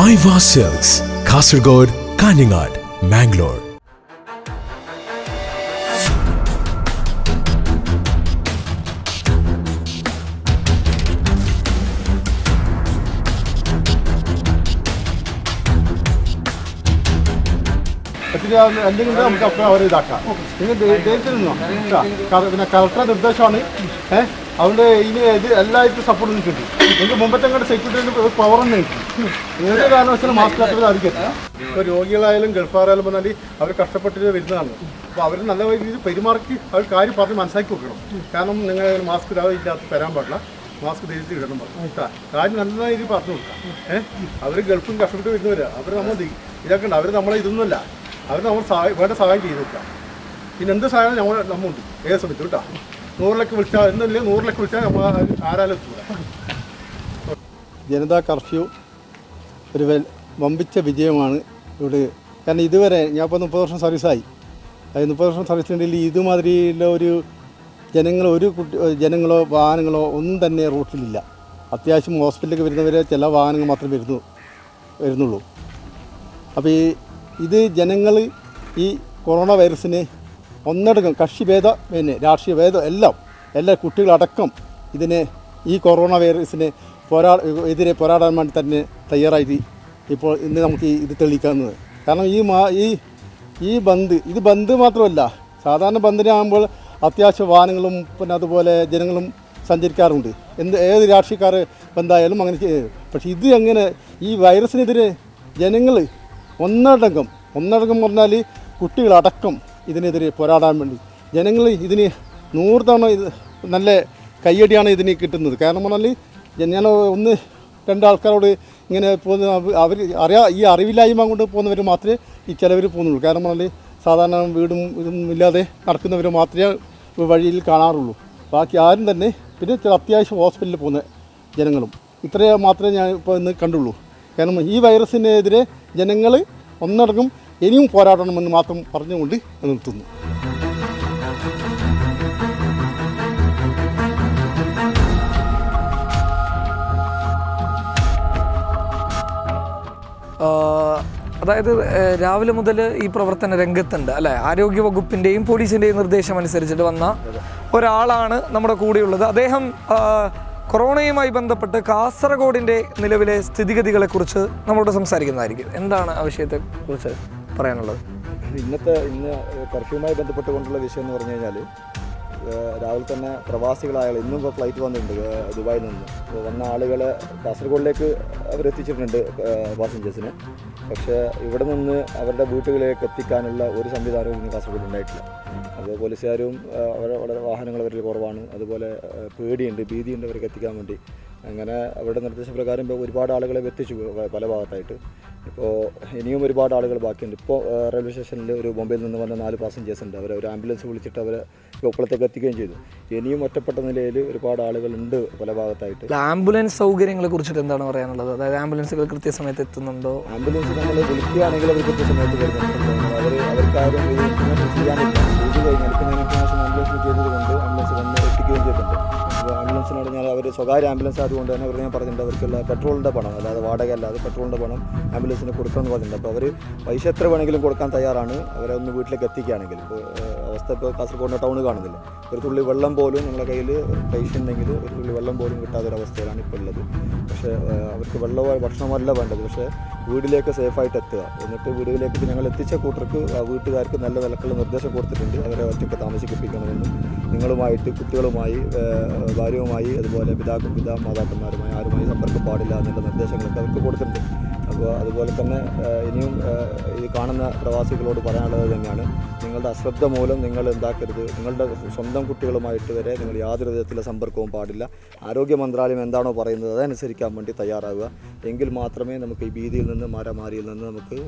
Maiva Silks, Kasargod, Kanyanad, Mangalore. എന്തെങ്കിലും നമുക്ക് അപ്പോൾ അവർ ഇതാക്കാം. നിങ്ങൾ ഡേറ്റ് നിന്നോ പിന്നെ കളക്ടറുടെ നിർദ്ദേശമാണ്. അതുകൊണ്ട് ഇനി ഇത് എല്ലായിട്ടും സപ്പോർട്ട് കിട്ടി. എനിക്ക് മുമ്പത്തെ അങ്ങോട്ട് സെക്യൂരിറ്റി പവർ തന്നെ കിട്ടി. ഏത് കാരണവശാലും മാസ്ക് ആക്കുന്നത് ആയിരിക്കും. ഇപ്പോൾ രോഗികളായാലും ഗൾഫാറായാലും പറഞ്ഞാൽ അവർ കഷ്ടപ്പെട്ടിട്ട് വരുന്നതാണ്. അപ്പോൾ അവർ നല്ല രീതിയിൽ പെരുമാറി അവർ കാര്യം പറഞ്ഞ് മനസ്സിലാക്കി വെക്കണം. കാരണം നിങ്ങൾ മാസ്ക് ഇല്ലാത്ത തരാൻ പാടില്ല, മാസ്ക് ധരിച്ച് ഇടണം പറഞ്ഞു കാര്യം നല്ല രീതിയിൽ പറഞ്ഞു കൊടുക്കാം. അവർ ഗൾഫും കഷ്ടപ്പെട്ട് വരുന്നവരാണ്. അവർ നമ്മൾ ഇതാക്കണ്ട. അവർ നമ്മളെ ഇതൊന്നുമല്ല, അവർ നമ്മൾ വേണ്ട സഹായം ചെയ്ത് വെക്കാം. പിന്നെ എന്ത് സഹായം നമ്മളുണ്ട് ഏത് സമയത്ത് കേട്ടോ. 100 ലക്ഷം വിളിച്ചാൽ എന്നല്ലേ 100 ലക്ഷം വിളിച്ചാൽ നമ്മൾ ആരാലും എത്തൂല. ജനതാ കർഫ്യൂ ഒരു വമ്പിച്ച വിജയമാണ് ഇവിടെ. കാരണം ഇതുവരെ ഞാൻ ഇപ്പോൾ 30 വർഷം സർവീസായി. 30 വർഷം സർവീസിനുണ്ടെങ്കിൽ ഇതുമാതിരിയുള്ള ഒരു ജനങ്ങളോ വാഹനങ്ങളോ ഒന്നും തന്നെ റൂട്ടിലില്ല. അത്യാവശ്യം ഹോസ്പിറ്റലിലേക്ക് വരുന്നവരെ ചില വാഹനങ്ങൾ മാത്രമേ വരുന്നുള്ളൂ. അപ്പോൾ ഇത് ജനങ്ങൾ ഈ കൊറോണ വൈറസിനെ ഒന്നടങ്കം കക്ഷിഭേദം പിന്നെ രാഷ്ട്രീയ ഭേദം എല്ലാ കുട്ടികളടക്കം ഇതിനെ ഈ കൊറോണ വൈറസിനെ എതിരെ പോരാടാൻ വേണ്ടി തന്നെ തയ്യാറായി ഇപ്പോൾ ഇന്ന് നമുക്ക് ഇത് തെളിയിക്കുന്നത്. കാരണം ഈ ബന്ദ് മാത്രമല്ല, സാധാരണ ബന്ദിനാകുമ്പോൾ അത്യാവശ്യ വാഹനങ്ങളും പിന്നെ അതുപോലെ ജനങ്ങളും സഞ്ചരിക്കാറുണ്ട്. ഏത് രാഷ്ട്രീയക്കാർ ബന്ധായാലും അങ്ങനെ ചെയ്യും. പക്ഷേ ഇത് അങ്ങനെ ഈ വൈറസിനെതിരെ ജനങ്ങൾ ഒന്നടങ്കം പറഞ്ഞാൽ കുട്ടികളടക്കം ഇതിനെതിരെ പോരാടാൻ വേണ്ടി ജനങ്ങൾ ഇതിന് 100 തവണ ഇത് നല്ല കയ്യടിയാണ് ഇതിന് കിട്ടുന്നത്. കാരണം പറഞ്ഞാൽ ഞാൻ 1-2 ആൾക്കാരോട് ഇങ്ങനെ പോകുന്ന ഈ അറിവില്ലായ്മ കൊണ്ട് പോകുന്നവർ മാത്രമേ ഈ ചിലവർ പോകുന്നുള്ളൂ. കാരണം പറഞ്ഞാൽ സാധാരണ വീടും ഇതൊന്നും ഇല്ലാതെ നടക്കുന്നവർ മാത്രമേ വഴിയിൽ കാണാറുള്ളൂ. ബാക്കി ആരും തന്നെ പിന്നെ ചില അത്യാവശ്യം ഹോസ്പിറ്റലിൽ പോകുന്ന ജനങ്ങളും ഇത്രയേ മാത്രമേ ഞാൻ ഇപ്പോൾ ഇന്ന് കണ്ടുള്ളൂ. കാരണം ഈ വൈറസിനെതിരെ ജനങ്ങൾ ഒന്നടങ്കം ഇനിയും പോരാടണമെന്ന് മാത്രം പറഞ്ഞുകൊണ്ട് നിർത്തുന്നു. അതായത് രാവിലെ മുതൽ ഈ പ്രവർത്തന രംഗത്തുണ്ട് അല്ലേ? ആരോഗ്യവകുപ്പിൻ്റെയും പോലീസിൻ്റെയും നിർദ്ദേശം അനുസരിച്ചിട്ട് വന്ന ഒരാളാണ് നമ്മുടെ കൂടെയുള്ളത്. അദ്ദേഹം കൊറോണയുമായി ബന്ധപ്പെട്ട് കാസർഗോഡിൻ്റെ നിലവിലെ സ്ഥിതിഗതികളെക്കുറിച്ച് നമ്മളോട് സംസാരിക്കുന്നതായിരിക്കും. എന്താണ് ആ വിഷയത്തെക്കുറിച്ച് പറയാനുള്ളത്? ഇന്ന് കർഫ്യൂമായി ബന്ധപ്പെട്ടുകൊണ്ടുള്ള വിഷയം എന്ന് പറഞ്ഞു കഴിഞ്ഞാൽ രാവിലെ തന്നെ പ്രവാസികളായ ഇന്നും ഇപ്പോൾ ഫ്ലൈറ്റ് വന്നിട്ടുണ്ട് ദുബായിൽ നിന്ന്. വന്ന ആളുകളെ കാസർഗോഡിലേക്ക് അവരെത്തിച്ചിട്ടുണ്ട് പാസഞ്ചേഴ്സിന്. പക്ഷേ ഇവിടെ നിന്ന് അവരുടെ വീട്ടുകളിലേക്ക് എത്തിക്കാനുള്ള ഒരു സംവിധാനവും ഇന്ന് കാസർഗോഡ് ഉണ്ടായിട്ടില്ല. അപ്പോൾ പോലീസുകാരും വളരെ വാഹനങ്ങൾ അവരിൽ കുറവാണ്. അതുപോലെ ഭീതിയുണ്ട് അവർക്ക് എത്തിക്കാൻ വേണ്ടി. അങ്ങനെ അവരുടെ നിർദ്ദേശപ്രകാരം ഇപ്പോൾ ഒരുപാട് ആളുകളെ എത്തിച്ചു പല ഭാഗത്തായിട്ട്. ഇപ്പോൾ ഇനിയും ഒരുപാട് ആളുകൾ ബാക്കിയുണ്ട്. ഇപ്പോൾ റെയിൽവേ സ്റ്റേഷനിൽ ഒരു ബോംബെയിൽ നിന്ന് വന്ന 4 പാസഞ്ചേഴ്സ് ഉണ്ട്. ഒരു ആംബുലൻസ് വിളിച്ചിട്ട് അവരെ കൊപ്പളത്തേക്ക് എത്തിക്കുകയും ചെയ്തു. ഇനിയും ഒറ്റപ്പെട്ട നിലയിൽ ഒരുപാട് ആളുകളുണ്ട് പല ഭാഗത്തായിട്ട്. ആംബുലൻസ് സൗകര്യങ്ങളെ കുറിച്ചിട്ട് എന്താണ് പറയാനുള്ളത്? അതായത് ആംബുലൻസുകൾ കൃത്യസമയത്ത് എത്തുന്നുണ്ടോ? ആംബുലൻസ് നമ്മൾ വിളിക്കുകയാണെങ്കിൽ അവർ കൃത്യസമയത്ത് വരുന്നുണ്ട്. അവർക്കാരും ഇത് ഇൻഫർമേഷൻ ചെയ്യാനില്ല. ചെയ്തു കഴിഞ്ഞാൽ ഇപ്പം ഞാൻ ഇൻഫർമേഷൻ ആംബുലൻസിൽ ചെയ്തതുകൊണ്ട് ആംബുലൻസ് വന്ന് എത്തിക്കുകയും ചെയ്തിട്ടുണ്ട്. അപ്പോൾ ആംബുലൻസിനോട് ഞാൻ അവർ സ്വകാര്യ ആംബുലൻസ് ആയതുകൊണ്ട് തന്നെ അവർ ഞാൻ പറഞ്ഞിട്ടുണ്ട് അവർക്കുള്ള പെട്രോളിൻ്റെ പണം, അല്ലാതെ വാടക അല്ലാതെ പെട്രോളിൻ്റെ പണം ആംബുലൻസിന് കൊടുക്കണമെന്ന് പറഞ്ഞിട്ടുണ്ട്. അപ്പോൾ അവർ പൈസ എത്ര വേണമെങ്കിലും കൊടുക്കാൻ തയ്യാറാണ് അവരെ ഒന്ന് വീട്ടിലേക്ക് എത്തിക്കുകയാണെങ്കിൽ. ഇപ്പോൾ അവസ്ഥ ഇപ്പോൾ കാസർഗോഡ് ടൗൺ കാണുന്നില്ല. ഒരു തുള്ളി വെള്ളം പോലും നമ്മളെ കയ്യിൽ പൈസ ഉണ്ടെങ്കിൽ ഒരു തുള്ളി വെള്ളം പോലും കിട്ടാത്തൊരവസ്ഥയിലാണ് ഇപ്പോൾ ഉള്ളത്. പക്ഷേ അവർക്ക് വെള്ളമോ ഭക്ഷണമല്ല വേണ്ടത്. പക്ഷേ വീട്ടിലേക്ക് സേഫായിട്ട് എത്തുക. എന്നിട്ട് വീടുകളിലേക്ക് ഞങ്ങൾ എത്തിച്ച കൂട്ടർക്ക് ആ വീട്ടുകാർക്ക് നല്ല നിലക്കുള്ള നിർദ്ദേശം കൊടുത്തിട്ടുണ്ട്. അവരെ ഒറ്റയ്ക്ക് താമസിപ്പിക്കണമെന്നും നിങ്ങളുമായിട്ട് കുട്ടികളുമായി ഭാര്യയുമായി അതുപോലെ മാതാക്കന്മാരുമായി ആരുമായി സമ്പർക്കം പാടില്ല എന്നുള്ള നിർദ്ദേശങ്ങളൊക്കെ അവർക്ക് കൊടുത്തിട്ടുണ്ട്. അപ്പോൾ അതുപോലെ തന്നെ ഇനിയും ഈ കാണുന്ന പ്രവാസികളോട് പറയാനുള്ളത് തന്നെയാണ്, നിങ്ങളുടെ അശ്രദ്ധ മൂലം നിങ്ങൾ എന്താക്കരുത്, നിങ്ങളുടെ സ്വന്തം കുട്ടികളുമായിട്ട് വരെ നിങ്ങൾ യാതൊരു വിധത്തിലുള്ള സമ്പർക്കവും പാടില്ല. ആരോഗ്യ മന്ത്രാലയം എന്താണോ പറയുന്നത് അതനുസരിക്കാൻ വേണ്ടി തയ്യാറാവുക. എങ്കിൽ മാത്രമേ നമുക്ക് ഈ ഭീതിയിൽ നിന്ന് മാരിയിൽ നിന്ന് നമുക്ക്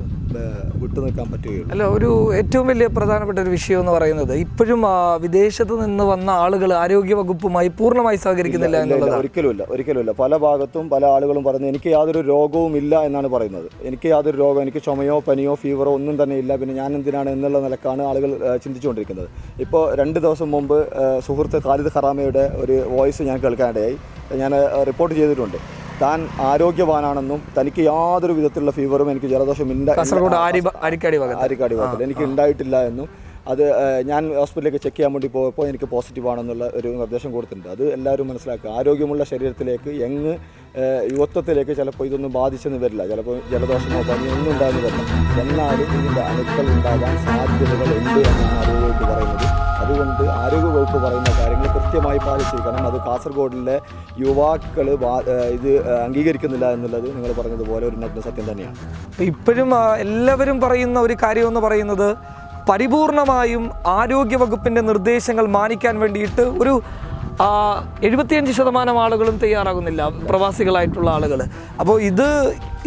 വിട്ടുനിൽക്കാൻ പറ്റുകയുള്ളൂ. അല്ല, ഒരു ഏറ്റവും വലിയ പ്രധാനപ്പെട്ട ഒരു വിഷയം എന്ന് പറയുന്നത് ഇപ്പോഴും വിദേശത്ത് നിന്ന് വന്ന ആളുകൾ ആരോഗ്യ വകുപ്പുമായി പൂർണ്ണമായി സഹകരിക്കുന്നില്ല എന്നുള്ളത്. ഒരിക്കലുമില്ല. പല ഭാഗത്തും പല ആളുകളും പറയുന്നത് എനിക്ക് യാതൊരു രോഗവും ഇല്ല എന്നാണ് പറയുന്നത്. എനിക്ക് യാതൊരു രോഗം, എനിക്ക് ചുമയോ പനിയോ ഫീവറോ ഒന്നും തന്നെ ഇല്ല, പിന്നെ ഞാൻ എന്തിനാണ് എന്നുള്ള നിലക്കാണ് ആളുകൾ ചിന്തിച്ചുകൊണ്ടിരിക്കുന്നത്. ഇപ്പോൾ 2 ദിവസം മുമ്പ് സുഹൃത്ത് ഖാലിദ് ഖറാമയുടെ ഒരു വോയിസ് ഞാൻ കേൾക്കാനിടയായി. ഞാൻ റിപ്പോർട്ട് ചെയ്തിട്ടുണ്ട്. താൻ ആരോഗ്യവാനാണെന്നും തനിക്ക് യാതൊരു വിധത്തിലുള്ള ഫീവറും എനിക്ക് ജലദോഷം ആരിക്കാടി ഭാഗത്തിൽ എനിക്ക് ഉണ്ടായിട്ടില്ല എന്നും അത് ഞാൻ ഹോസ്പിറ്റലിലേക്ക് ചെക്ക് ചെയ്യാൻ വേണ്ടി പോയപ്പോൾ എനിക്ക് പോസിറ്റീവ് ആണെന്നുള്ള ഒരു നിർദ്ദേശം കൊടുത്തിട്ടുണ്ട്. അത് എല്ലാവരും മനസ്സിലാക്കുക. ആരോഗ്യമുള്ള ശരീരത്തിലേക്ക് യുവത്വത്തിലേക്ക് ചിലപ്പോൾ ഇതൊന്നും ബാധിച്ചെന്ന് വരില്ല, ചിലപ്പോൾ ജലദോഷമോ പനിയോ ഒന്നും ഉണ്ടാകുന്നു വരില്ല. എന്നാലും ഇതിൻ്റെ അണുക്കൾ ഉണ്ടാകാൻ സാധ്യതകൾ ഉണ്ട് എന്നാണ് ആരോഗ്യവകുപ്പ് പറയുന്നത്. അതുകൊണ്ട് ആരോഗ്യവകുപ്പ് പറയുന്ന കാര്യങ്ങൾ കൃത്യമായി പാലിച്ചിരിക്കണം. അത് കാസർഗോഡിലെ യുവാക്കൾ ഇത് അംഗീകരിക്കുന്നില്ല എന്നുള്ളത് നിങ്ങൾ പറഞ്ഞതുപോലെ ഒരു നഗ്ന സത്യം തന്നെയാണ്. ഇപ്പോഴും എല്ലാവരും പറയുന്ന ഒരു കാര്യമെന്ന് പറയുന്നത് പരിപൂർണമായും ആരോഗ്യവകുപ്പിൻ്റെ നിർദ്ദേശങ്ങൾ മാനിക്കാൻ വേണ്ടിയിട്ട് ഒരു 75% ആളുകളും തയ്യാറാകുന്നില്ല, പ്രവാസികളായിട്ടുള്ള ആളുകൾ. അപ്പോൾ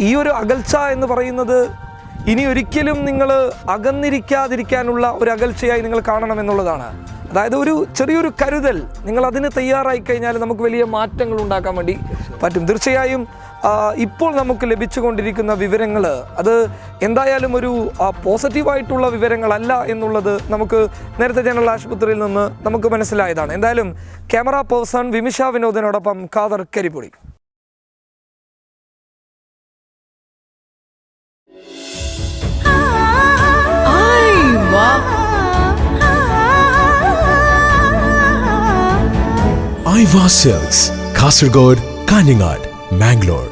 ഈ ഒരു അകൽച്ച എന്ന് പറയുന്നത് ഇനി ഒരിക്കലും നിങ്ങൾ അകന്നിരിക്കാതിരിക്കാനുള്ള ഒരു അകൽച്ചയായി നിങ്ങൾ കാണണമെന്നുള്ളതാണ്. അതായത് ഒരു ചെറിയൊരു കരുതൽ നിങ്ങൾ അതിന് തയ്യാറായി കഴിഞ്ഞാൽ നമുക്ക് വലിയ മാറ്റങ്ങൾ ഉണ്ടാക്കാൻ വേണ്ടി പറ്റും. തീർച്ചയായും ഇപ്പോൾ നമുക്ക് ലഭിച്ചുകൊണ്ടിരിക്കുന്ന വിവരങ്ങൾ അത് എന്തായാലും ഒരു പോസിറ്റീവായിട്ടുള്ള വിവരങ്ങളല്ല എന്നുള്ളത് നമുക്ക് നേരത്തെ ജനറൽ ആശുപത്രിയിൽ നിന്ന് നമുക്ക് മനസ്സിലായതാണ്. എന്തായാലും ക്യാമറ പേഴ്സൺ വിമിഷ വിനോദിനോടൊപ്പം ഖാദർ കരിപ്പൊടി. ഐവ സിൽക്സ്, കാസർഗോഡ്, കാഞ്ഞങ്ങാട്, മാംഗ്ലൂർ.